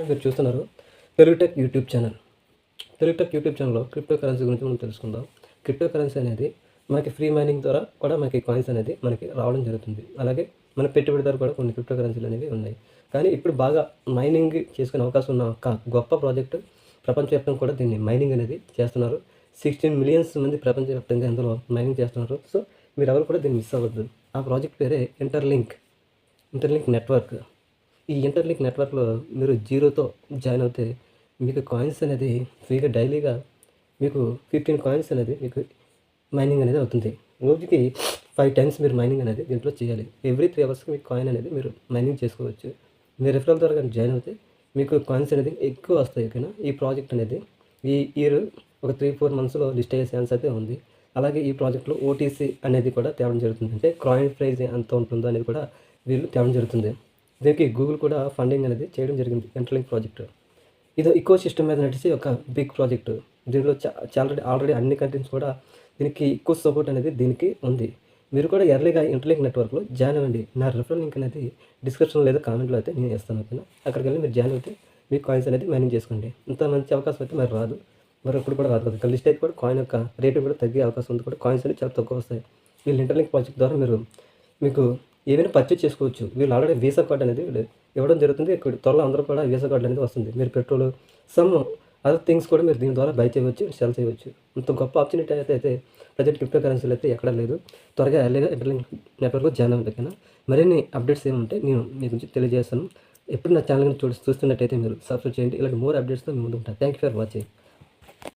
మీరు చూస్తున్నారు తెలుగుటెక్ YouTube channel. తెలుగుటెక్ YouTube ఛానల్‌లో క్రిప్టో కరెన్సీ గురించి మనం తెలుసుకుందాం. క్రిప్టో కరెన్సీ అనేది మనకి ఫ్రీ మైనింగ్ ద్వారా కూడా మనకి కాయిన్స్ అనేది మనకి రావడం జరుగుతుంది. అలాగే మన పెట్టుబడిదారు కూడా కొన్ని క్రిప్టో కరెన్సీలు అనేవి ఉన్నాయి. కానీ ఇప్పుడు బాగా మైనింగ్ చేసుకునే అవకాశం ఉన్న ఒక గొప్ప ప్రాజెక్ట్ ప్రపంచవ్యాప్తంగా కూడా దీన్ని మైనింగ్ అనేది చేస్తున్నారు. 16 మిలియన్స్ మంది ప్రపంచవ్యాప్తంగా ఇందులో మైనింగ్ చేస్తున్నారు. సో మీరెవరు కూడా దీన్ని మిస్ అవ్వద్దు. ఆ ప్రాజెక్ట్ పేరే ఇంటర్లింక్ నెట్వర్క్. ఈ ఇంటర్లింక్ నెట్వర్క్‌లో మీరు జీరోతో జాయిన్ అవుతే మీకు కాయిన్స్ అనేది ఫ్రీగా డైలీగా మీకు 15 కాయిన్స్ అనేది మీకు మైనింగ్ అనేది అవుతుంది. రోజుకి 5 టైమ్స్ మీరు మైనింగ్ అనేది దీంట్లో చేయాలి. ఎవ్రీ 3 అవర్స్‌కి మీకు కాయిన్ అనేది మీరు మైనింగ్ చేసుకోవచ్చు. మీరు రిఫరల్ ద్వారా కానీ జాయిన్ అవుతే మీకు కాయిన్స్ అనేది ఎక్కువ వస్తాయి. ఓకేనా. ఈ ప్రాజెక్ట్ అనేది ఈ ఇయర్ ఒక 3-4 మంత్స్‌లో లిస్ట్ అయ్యే ఛాన్స్ అయితే ఉంది. అలాగే ఈ ప్రాజెక్ట్‌లో ఓటీసీ అనేది కూడా తేవడం జరుగుతుంది. అంటే కాయిన్ ప్రైస్ ఎంత ఉంటుందో అనేది కూడా వీళ్ళు తేవడం జరుగుతుంది. దీనికి గూగుల్ కూడా ఫండింగ్ అనేది చేయడం జరిగింది. ఇంటర్లింక్ ప్రాజెక్ట్ ఇది ఇకో సిస్టమ్ మీద నడిచే ఒక బిగ్ ప్రాజెక్టు. దీనిలో ఆల్రెడీ అన్ని కంట్రీస్ కూడా దీనికి ఎక్కువ సపోర్ట్ అనేది దీనికి ఉంది. మీరు కూడా ఎర్లీగా ఇంటర్లింక్ నెట్వర్క్లో జాయిన్ అవ్వండి. నా రిఫరల్ లింక్ అనేది డిస్క్రిప్షన్లో లేదా కామెంట్లో అయితే నేను ఇస్తాను. ఓకేనా. అక్కడికి వెళ్ళి మీరు జాయిన్ అయితే మీ కాయిన్స్ అనేది మైనింగ్ చేసుకోండి. ఇంత మంచి అవకాశం అయితే మరి రాదు. మరి ఇప్పుడు కూడా రాదు కదా. లిస్ట్ అయితే కూడా కాయిన్ యొక్క రేటు కూడా తగ్గే అవకాశం ఉంది. కూడా కాయిన్స్ అనేది చాలా తక్కువ వస్తాయి. వీళ్ళు ఇంటర్లింక్ ప్రాజెక్ట్ ద్వారా మీకు ఏవైనా పర్చేజ్ చేసుకోవచ్చు. వీళ్ళు ఆల్రెడీ వీసా కార్డ్ అనేది ఇవ్వడం జరుగుతుంది. ఇక్కడ త్వరలో అందరూ కూడా వీసా కార్డ్ అనేది వస్తుంది. మీరు పెట్రోల్ సమ్ అదర్ థింగ్స్ కూడా మీరు దీని ద్వారా బై చేయవచ్చు, సెల్ చేయవచ్చు. ఇంత గొప్ప ఆపర్చునిటీ అయితే ప్రజెంట్ క్రిప్టో కరెన్సీలో అయితే ఎక్కడా లేదు. త్వరగా ఎర్లీగా ఇంటర్లింక్ నెట్వర్క్లో జాయిన్ అవ్వండి. ఓకేనా. మరిన్ని అప్డేట్స్ ఏమంటే నేను మీ గురించి తెలియజేస్తాను. ఎప్పుడు నా ఛానల్ని చూస్తున్నట్టయితే మీరు సబ్స్క్రైబ్ చేయండి. ఇలాంటి మోర్ అప్డేట్స్తో మీ ముందు ఉంటాను. Thank you for watching.